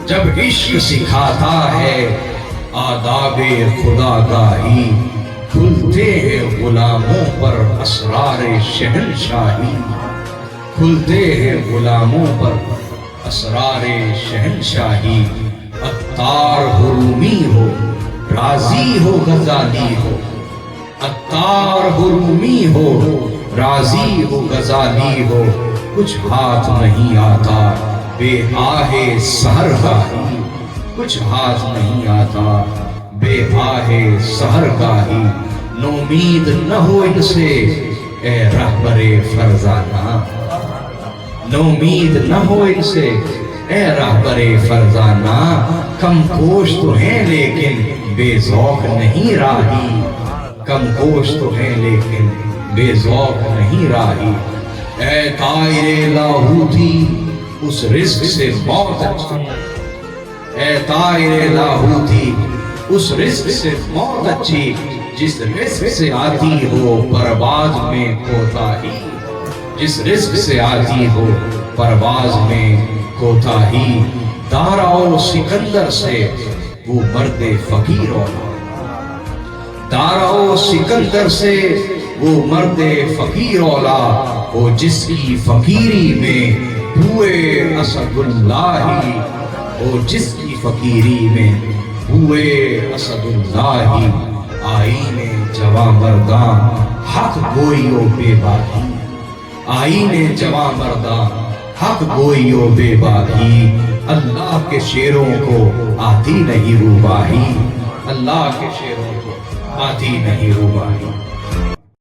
جب عشق سکھاتا ہے آداب خدا گاہی، کھلتے ہیں غلاموں پر اسرار شہنشاہی، کھلتے ہیں غلاموں پر اسرار شہنشاہی۔ عطار ہو رومی ہو، رازی ہو غزالی ہو، عطار ہو رومی ہو، رازی ہو غزالی ہو، کچھ ہاتھ نہیں آتا بے آہ سحرگاہی، کچھ ہاتھ نہیں آتا بے آہ سحرگاہی۔ نومید نہ ہو ان سے اے رہبر فرزانہ، نومید نہ ہو ان سے اے رہبر فرزانہ، کم کوش تو ہیں لیکن بے ذوق نہیں راہی، کم کوش تو ہیں لیکن بے ذوق نہیں راہی۔ اے طائر لاہوتی اس رزق سے موت اچھی، اے طائر لاہوتی اس رزق سے موت اچھی، جس رزق سے آتی ہو پرواز میں کوتاہی، جس رزق سے آتی ہو پرواز میں کوتاہی۔ داراؤ سکندر سے وہ مرد فقیر اولا، داراؤ سکندر سے وہ مرد فقیر اولا، وہ جس کی فقیری میں ہوئے اسد اللہ، وہ جس کی فقیری میں ہوئے اسد اللہ۔ آئین جواں مرداں حق گوئی و بے باکی، آئین جواں مرداں حق گوئی و بے باکی۔ اللہ کے شیروں کو آتی نہیں روباہی، اللہ کے شیروں کو آتی نہیں روباہی۔